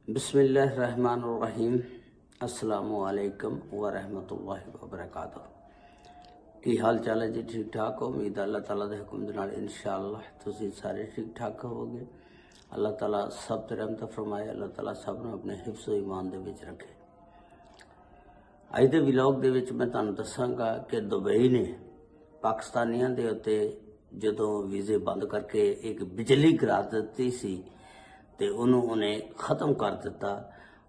बिस्मिल्लाहिर्रहमानिर्रहीम अस्सलामुअलैकुम व रहमतुल्लाहि व बरकातुहू। की हाल चाल है जी? ठीक ठाक हो? उम्मीद अल्लाह ताला दे हुक्म दे नाल इंशाअल्लाह तुसीं सारे ठीक ठाक होवोगे। अल्लाह ताला सब ते रहमत फरमाए। अल्लाह ताला सब नूं अपने हिफ्ज़ व ईमान दे विच रखे। अज दे व्लॉग दे विच मैं तुहानूं दस्सांगा कि दुबई ने पाकिस्तानियों दे उत्ते जदों वीज़े बंद करके एक बिजली गिरा दित्ती सी ते उन्हें ख़त्म कर दिता।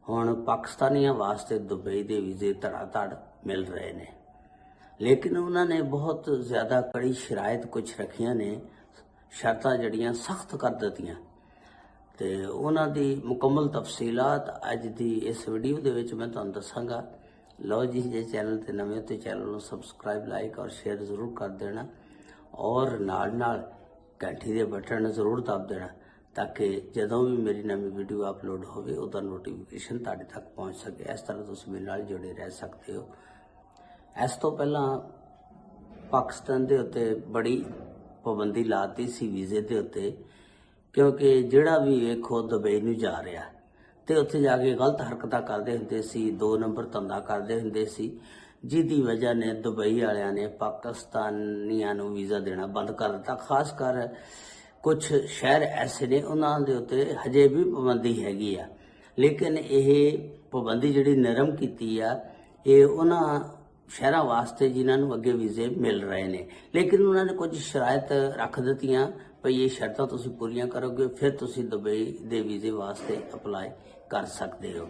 हुण पाकिस्तानियों वास्ते दुबई के वीज़े धड़ाधड़ मिल रहे ने, लेकिन उन्होंने बहुत ज़्यादा कड़ी शराइत कुछ रखियां ने, शर्तां जड़ियां सख्त कर दित्तियां ते उन्हां दी मुकम्मल तफसीलात अज दी इस वीडियो दे विच मैं तुहानूं दस्सांगा। लो जी, जे चैनल ते नवें हो तो चैनल नूं सबसक्राइब लाइक और शेयर जरूर कर देना और नाल नाल घंटी दे बटन जरूर दब देना ताकि जदों भी मेरी नवी वीडियो अपलोड होवे उहदा नोटिफिकेशन तुहाडे तक पहुँच सके। इस तरह तुसीं मेरे नाल जुड़े रह सकते हो। इस तो पहला पाकिस्तान दे उत्ते बड़ी पाबंदी लाती सी वीज़े दे उत्ते, क्योंकि जिहड़ा भी वेखो दुबई नूं जा रहा ते उत्थे जाके गलत हरकतां करदे हुंदे सी, 2 नंबर धंधा करदे हुंदे सी, जिहदी वजह ने दुबई वालियां ने पाकिस्तानियां नूं वीज़ा देना बंद कर दिता। खास कर कुछ शहर ऐसे ने उन्हां दे उत्ते हजे भी पाबंदी हैगी आ, लेकिन यह पाबंदी जिहड़ी नरम कीती आ ये उन्हां शहरां वास्ते जिन्हां नूं अगे वीज़े मिल रहे ने, लेकिन उन्होंने कुछ शराइत रख दित्तियां भई ये शर्तां तुसीं पूरीआं करोगे फिर तुसीं दुबई दे वीज़े वास्ते अपलाई कर सकते हो।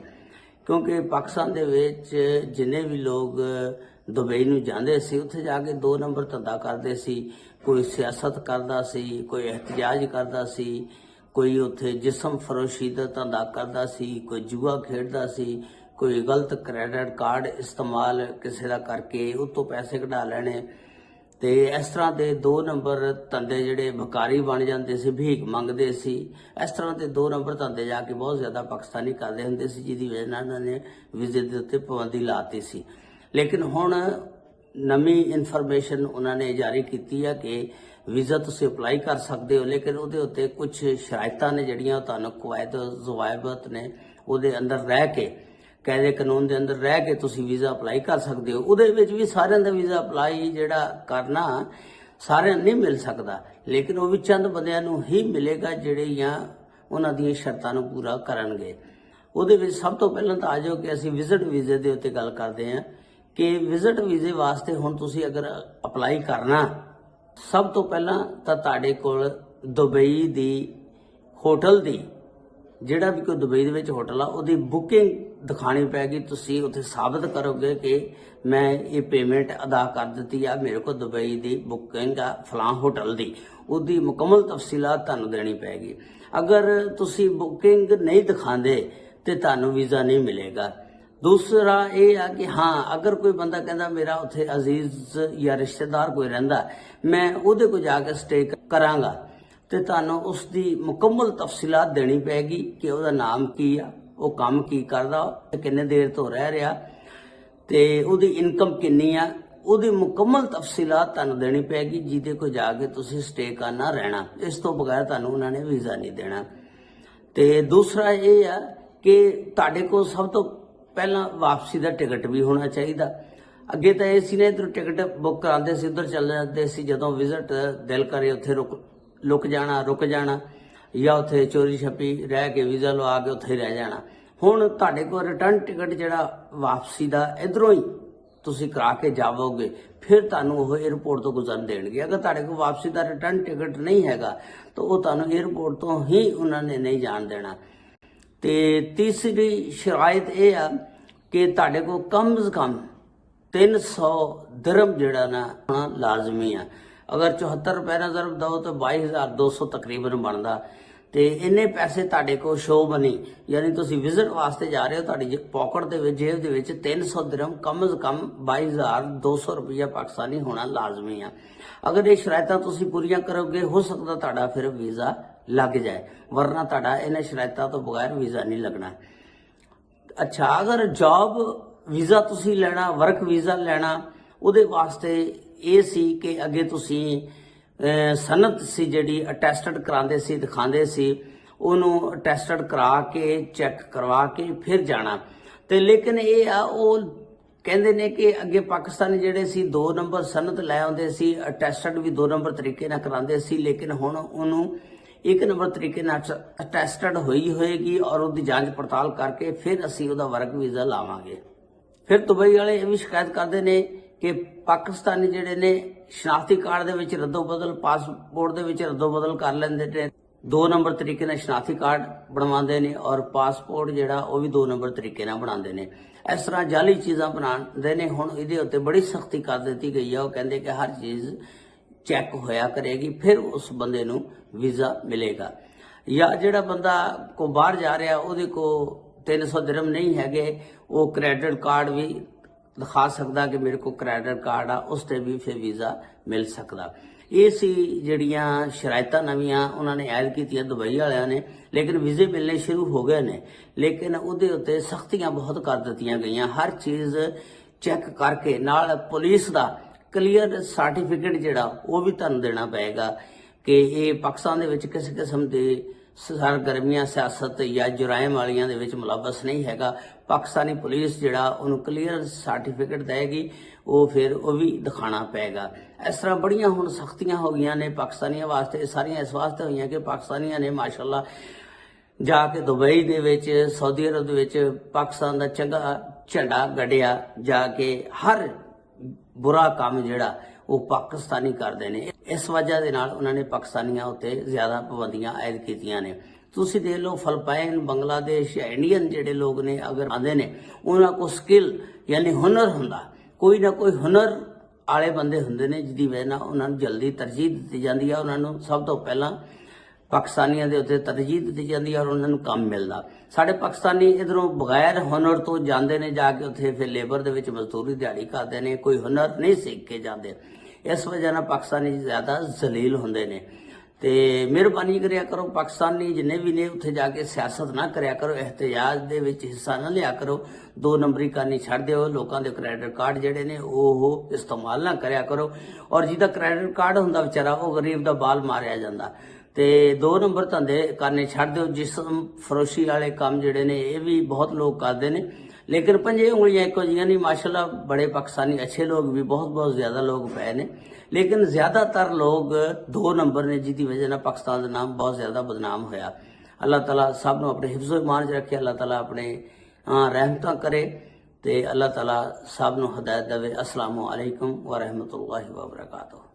क्योंकि पाकिस्तान दे विच जिन्ने भी लोग दुबई नूं जांदे सी उत्थे जाके 2 नंबर धंधा करदे सी, कोई सियासत करदा सी, कोई एहतजाज करदा सी, कोई उत्थे जिस्म फरोशी दा धंधा करदा सी, कोई जुआ खेडदा सी, कोई गलत क्रेडिट कार्ड इस्तेमाल किसी दा करके उत्तों पैसे कढा लैणे ते इस तरह के 2 नंबर धंधे जिहड़े भिखारी बन जाते सी, भीख मंगते सी। इस तरह के 2 नंबर धंधे जाके बहुत ज़्यादा पाकिस्तानी करते होंगे सी, जिहदी वजह नाल उन्होंने वीज़े के उत्ते पाबंदी लाती सी। लेकिन हुण नवी इन्फॉर्मेशन उन्होंने जारी की है कि वीज़ा तुसीं अपलाई कर सकते हो, लेकिन उहदे उत्ते कुछ शराइतां ने जिहड़ियां तुहानूं कवायद ज़वायबत ने उहदे अंदर रह के कायदे कानून के अंदर रह के तुसीं वीज़ा अपलाई कर सकते हो। उहदे विच भी सारिआं दा वीज़ा अपलाई जिहड़ा करना सारिआं नहीं मिल सकता, लेकिन वो भी चंद बंदिआं नूं ही मिलेगा जिहड़ियां उन्हां दीआं शर्तां नूं पूरा करनगे। उहदे विच सब तो पहलां तां आ जाओ कि असीं विजिट वीज़े दे उत्ते गल करदे हां कि विजिट वीज़े वास्ते हुण तुसीं अगर अपलाई करना, सब तो पहलां तां तुहाडे कोल दुबई दी होटल दी जिहड़ा भी कोई दुबई दे विच होटल आ उहदी बुकिंग दिखानी पैगी। तुसीं उत्थे साबित करोगे कि मैं ये पेमेंट अदा कर दित्ती आ, मेरे को दुबई दी बुकिंग आ फलां होटल दी, उसदी मुकम्मल तफसीलात तुहानूं देनी पैगी। अगर तुसीं बुकिंग नहीं दिखांदे ते तुहानूं वीज़ा नहीं मिलेगा। दूसरा ये आ कि हाँ, अगर कोई बंदा कहता मेरा उत्थे अजीज या रिश्तेदार कोई रहिंदा, मैं उहदे कोल जाके स्टे करांगा ते तुहानूं उसदी मुकम्मल तफसीलात देनी पैगी कि उहदा नाम की आ, वो काम की करदा, किन्ने देर तो रह रहा ते उहदी इनकम किन्नी आ, उहदी मुकम्मल तफसीलात तुहानूं देनी पैगी जिहदे कोल जाके तुसीं स्टे करना रहना। इस तो बगैर तुहानूं उन्हां ने वीज़ा नहीं देना। ते दूसरा ये आ कि तुहाडे कोल सब तो पहला वापसी का टिकट भी होना चाहिए। अगे तो ये सी ने इधर टिकट बुक कराते सी, उधर चल जाते सी, जदों विजिट दिल करे उत्थे रुक जाना या उत्थे चोरी छपी रह के वीज़ा लवा के उत्थे रह जाना। हुण तुहाडे कोल रिटर्न टिकट जिहड़ा वापसी का इधरों ही तुसीं करा के जावोगे, फिर तुहानूं ओह एयरपोर्ट तो गुजरन देणगे। अगर तुहाडे कोल वापसी का रिटर्न टिकट नहीं हैगा तो वह तुहानूं एयरपोर्ट तो ही उन्होंने नहीं जाण देना। ते तीसरी शराइत ये आ कि तुहाडे कोल कम से कम 300 दिरहम जिहड़ा ना होना लाजमी आ। अगर 74 रुपए ना ज़रब दो तो 22,200 तकरीबन बनता। तो इन्ने पैसे तुहाडे कोल शो बनी, यानी तुसीं विजिट वास्ते जा रहे हो, तुहाडी पॉकेट दे विच जेब दे विच 300 दिरहम कम से कम 22,200 रुपया पाकिस्तानी होना लाजमी आ। अगर ये शराइतां तुसीं पूरीआं करोगे हो सकदा तुहाडा फिर वीज़ा लग जाए, वरना तुहाडा इन्हां शराइतां तो बगैर वीज़ा नहीं लगना। अच्छा, अगर जॉब वीज़ा तुसीं लेना, वर्क वीज़ा लेना, उहदे वास्ते ये सी कि अगे तुसीं सनत सी जिहड़ी अटैस्टड करांदे सी, दिखांदे सी, ਉਹਨੂੰ ਟੈਸਟਡ ਕਰਾ ਕੇ ਚੈੱਕ ਕਰਵਾ ਕੇ ਫਿਰ ਜਾਣਾ। ਤੇ ਲੇਕਿਨ ਇਹ ਆ ਉਹ ਕਹਿੰਦੇ ਨੇ ਕਿ ਅੱਗੇ ਪਾਕਿਸਤਾਨੀ ਜਿਹੜੇ ਸੀ 2 ਨੰਬਰ ਸਨਦ ਲੈ ਆਉਂਦੇ ਸੀ, ਟੈਸਟਡ ਵੀ 2 ਨੰਬਰ ਤਰੀਕੇ ਨਾਲ ਕਰਾਉਂਦੇ ਸੀ, ਲੇਕਿਨ ਹੁਣ ਉਹਨੂੰ 1 ਨੰਬਰ ਤਰੀਕੇ ਨਾਲ ਟੈਸਟਡ ਹੋਈ ਹੋਏਗੀ ਔਰ ਉਹਦੀ ਜਾਂਚ ਪੜਤਾਲ ਕਰਕੇ ਫਿਰ ਅਸੀਂ ਉਹਦਾ ਵਰਕ ਵੀਜ਼ਾ ਲਾਵਾਂਗੇ। ਫਿਰ ਦੁਬਈ ਵਾਲੇ ਇਹ ਵੀ ਸ਼ਿਕਾਇਤ ਕਰਦੇ ਨੇ ਕਿ ਪਾਕਿਸਤਾਨੀ ਜਿਹੜੇ ਨੇ ਸ਼ਨਾਖਤੀ ਕਾਰਡ ਦੇ ਵਿੱਚ ਰੱਦੋ ਬਦਲ, ਪਾਸਪੋਰਟ ਦੇ ਵਿੱਚ ਰੱਦੋ ਬਦਲ ਕਰ ਲੈਂਦੇ ਨੇ, 2 ਨੰਬਰ ਤਰੀਕੇ ਨਾਲ ਸ਼ਨਾਖਤੀ ਕਾਰਡ ਬਣਵਾਉਂਦੇ ਨੇ ਔਰ ਪਾਸਪੋਰਟ ਜਿਹੜਾ ਉਹ ਵੀ 2 ਨੰਬਰ ਤਰੀਕੇ ਨਾਲ ਬਣਾਉਂਦੇ ਨੇ। ਇਸ ਤਰ੍ਹਾਂ ਜਾਲੀ ਚੀਜ਼ਾਂ ਬਣਾਉਂਦੇ ਨੇ। ਹੁਣ ਇਹਦੇ ਉੱਤੇ ਬੜੀ ਸਖਤੀ ਕਰ ਦਿੱਤੀ ਗਈ ਆ। ਉਹ ਕਹਿੰਦੇ ਕਿ ਹਰ ਚੀਜ਼ ਚੈੱਕ ਹੋਇਆ ਕਰੇਗੀ ਫਿਰ ਉਸ ਬੰਦੇ ਨੂੰ ਵੀਜ਼ਾ ਮਿਲੇਗਾ। ਜਾਂ ਜਿਹੜਾ ਬੰਦਾ ਕੋ ਬਾਹਰ ਜਾ ਰਿਹਾ ਉਹਦੇ ਕੋ 300 ਦਿਰਹਮ ਨਹੀਂ ਹੈਗੇ, ਉਹ ਕ੍ਰੈਡਿਟ ਕਾਰਡ ਵੀ ਦਿਖਾ ਸਕਦਾ ਕਿ ਮੇਰੇ ਕੋਲ ਕ੍ਰੈਡਿਟ ਕਾਰਡ ਆ, ਉਸ ਤੇ ਵੀ ਫਿਰ ਵੀਜ਼ਾ ਮਿਲ ਸਕਦਾ। ਇਹ ਸੀ ਜਿਹੜੀਆਂ ਸ਼ਰਾਇਤਾਂ ਨਵੀਆਂ ਉਹਨਾਂ ਨੇ ਐਡ ਕੀਤੀਆਂ ਦੁਬਈ ਵਾਲਿਆਂ ਨੇ, ਲੇਕਿਨ ਵੀਜ਼ੇ ਮਿਲਣੇ ਸ਼ੁਰੂ ਹੋ ਗਏ ਨੇ, ਲੇਕਿਨ ਉਹਦੇ ਉੱਤੇ ਸਖਤੀਆਂ ਬਹੁਤ ਕਰ ਦਿੱਤੀਆਂ ਗਈਆਂ। ਹਰ ਚੀਜ਼ ਚੈੱਕ ਕਰਕੇ ਨਾਲ ਪੁਲਿਸ ਦਾ ਕਲੀਅਰ ਸਰਟੀਫਿਕੇਟ ਜਿਹੜਾ ਉਹ ਵੀ ਤੁਹਾਨੂੰ ਦੇਣਾ ਪਏਗਾ ਕਿ ਇਹ ਪਾਕਿਸਤਾਨ ਦੇ ਵਿੱਚ ਕਿਸੇ ਕਿਸਮ ਦੇ ਸਰਗਰਮੀਆਂ, ਸਿਆਸਤ ਜਾਂ ਜੁਰਾਇਮ ਵਾਲੀਆਂ ਦੇ ਵਿੱਚ ਮੁਲਵਸ ਨਹੀਂ ਹੈਗਾ। ਪਾਕਿਸਤਾਨੀ ਪੁਲਿਸ ਜਿਹੜਾ ਉਹਨੂੰ ਕਲੀਅਰ ਸਰਟੀਫਿਕੇਟ ਦੇਗੀ, ਉਹ ਫਿਰ ਉਹ ਵੀ ਦਿਖਾਣਾ ਪਏਗਾ। ਇਸ ਤਰ੍ਹਾਂ ਬੜੀਆਂ ਹੁਣ ਸਖਤੀਆਂ ਹੋ ਗਈਆਂ ਨੇ ਪਾਕਿਸਤਾਨੀਆਂ ਵਾਸਤੇ। ਸਾਰੀਆਂ ਇਸ ਵਾਸਤੇ ਹੋਈਆਂ ਕਿ ਪਾਕਿਸਤਾਨੀਆਂ ਨੇ ਮਾਸ਼ਾਅੱਲਾ ਜਾ ਕੇ ਦੁਬਈ ਦੇ ਵਿੱਚ, ਸਾਊਦੀ ਅਰਬ ਦੇ ਵਿੱਚ ਪਾਕਿਸਤਾਨ ਦਾ ਚੰਗਾ ਝੰਡਾ ਗੱਡਿਆ, ਜਾ ਕੇ ਹਰ ਬੁਰਾ ਕੰਮ ਜਿਹੜਾ ਉਹ ਪਾਕਿਸਤਾਨੀ ਕਰਦੇ ਨੇ। ਇਸ ਵਜ੍ਹਾ ਦੇ ਨਾਲ ਉਹਨਾਂ ਨੇ ਪਾਕਿਸਤਾਨੀਆਂ ਉੱਤੇ ਜ਼ਿਆਦਾ ਪਾਬੰਦੀਆਂ ਆਇਦ ਕੀਤੀਆਂ ਨੇ। ਤੁਸੀਂ ਦੇਖ ਲਓ ਫਿਲਪਾਈਨ, ਬੰਗਲਾਦੇਸ਼ ਜਾਂ ਇੰਡੀਅਨ ਜਿਹੜੇ ਲੋਕ ਨੇ ਅਗਰ ਆਉਂਦੇ ਨੇ, ਉਹਨਾਂ ਕੋਲ ਸਕਿੱਲ ਯਾਨੀ ਹੁਨਰ ਹੁੰਦਾ, ਕੋਈ ਨਾ ਕੋਈ ਹੁਨਰ ਵਾਲੇ ਬੰਦੇ ਹੁੰਦੇ ਨੇ ਜਿਹਦੀ ਵਜ੍ਹਾ ਨਾਲ ਉਹਨਾਂ ਨੂੰ ਜਲਦੀ ਤਰਜੀਹ ਦਿੱਤੀ ਜਾਂਦੀ ਆ। ਉਹਨਾਂ ਨੂੰ ਸਭ ਤੋਂ ਪਹਿਲਾਂ ਪਾਕਿਸਤਾਨੀਆਂ ਦੇ ਉੱਤੇ ਤਰਜੀਹ ਦਿੱਤੀ ਜਾਂਦੀ ਹੈ ਔਰ ਉਹਨਾਂ ਨੂੰ ਕੰਮ ਮਿਲਦਾ। ਸਾਡੇ ਪਾਕਿਸਤਾਨੀ ਇਧਰੋਂ ਬਗੈਰ ਹੁਨਰ ਤੋਂ ਜਾਂਦੇ ਨੇ, ਜਾ ਕੇ ਉੱਥੇ ਫਿਰ ਲੇਬਰ ਦੇ ਵਿੱਚ ਮਜ਼ਦੂਰੀ ਦਿਹਾੜੀ ਕਰਦੇ ਨੇ, ਕੋਈ ਹੁਨਰ ਨਹੀਂ ਸਿੱਖ ਕੇ ਜਾਂਦੇ। ਇਸ ਵਜ੍ਹਾ ਨਾਲ ਪਾਕਿਸਤਾਨੀ ਜ਼ਿਆਦਾ ਜ਼ਲੀਲ ਹੁੰਦੇ ਨੇ। ਤੇ ਮਿਹਰਬਾਨੀ ਕਰਿਆ ਕਰੋ, ਪਾਕਿਸਤਾਨੀ ਜਿੰਨੇ ਵੀ ਨੇ ਉੱਥੇ ਜਾ ਕੇ ਸਿਆਸਤ ਨਾ ਕਰਿਆ ਕਰੋ, ਇhtਜਾਜ ਦੇ ਵਿੱਚ ਹਿੱਸਾ ਨਾ ਲਿਆ ਕਰੋ, 2 ਨੰਬਰੀ ਕਰਨੀ ਛੱਡ ਦਿਓ। ਲੋਕਾਂ ਦੇ ਕ੍ਰੈਡਿਟ ਕਾਰਡ ਜਿਹੜੇ ਨੇ ਉਹ ਇਸਤੇਮਾਲ ਨਾ ਕਰਿਆ ਕਰੋ। ਔਰ ਜਿਹਦਾ ਕ੍ਰੈਡਿਟ ਕਾਰਡ ਹੁੰਦਾ ਵਿਚਾਰਾ, ਉਹ ਗਰੀਬ ਦਾ ਬਾਲ ਮਾਰਿਆ ਜਾਂਦਾ। ਤੇ 2 ਨੰਬਰ ਧੰਦੇ ਕਰਨੇ ਛੱਡ ਦਿਓ। ਜਿਸਮ ਫਰੋਸ਼ੀ ਵਾਲੇ ਕੰਮ ਜਿਹੜੇ ਨੇ ਇਹ ਵੀ ਬਹੁਤ ਲੋਕ ਕਰਦੇ ਨੇ, ਲੇਕਿਨ 5 ਉਂਗਲੀਆਂ ਇੱਕੋ ਜਿਹੀਆਂ ਨਹੀਂ। ਮਾਸ਼ਾਅੱਲਾ ਬੜੇ ਪਾਕਿਸਤਾਨੀ ਅੱਛੇ ਲੋਕ ਵੀ ਬਹੁਤ ਜ਼ਿਆਦਾ ਲੋਕ ਪਏ ਨੇ, ਲੇਕਿਨ ਜ਼ਿਆਦਾਤਰ ਲੋਕ 2 ਨੰਬਰ ਨੇ, ਜਿਹਦੀ ਵਜ੍ਹਾ ਨਾਲ ਪਾਕਿਸਤਾਨ ਦਾ ਨਾਮ ਬਹੁਤ ਜ਼ਿਆਦਾ ਬਦਨਾਮ ਹੋਇਆ। ਅੱਲਾਹ ਤਾਲਾ ਸਭ ਨੂੰ ਆਪਣੇ ਹਿਫਜ਼ੋ ਇਮਾਨ 'ਚ ਰੱਖੇ, ਅੱਲਾਹ ਤਾਲਾ ਆਪਣੇ ਰਹਿਮਤਾਂ ਕਰੇ ਤੇ ਅੱਲਾਹ ਤਾਲਾ ਸਭ ਨੂੰ ਹਦਾਇਤ ਦੇਵੇ। अस्सलामु अलैकुम व रहमतुल्लाहि व बरकातुहू।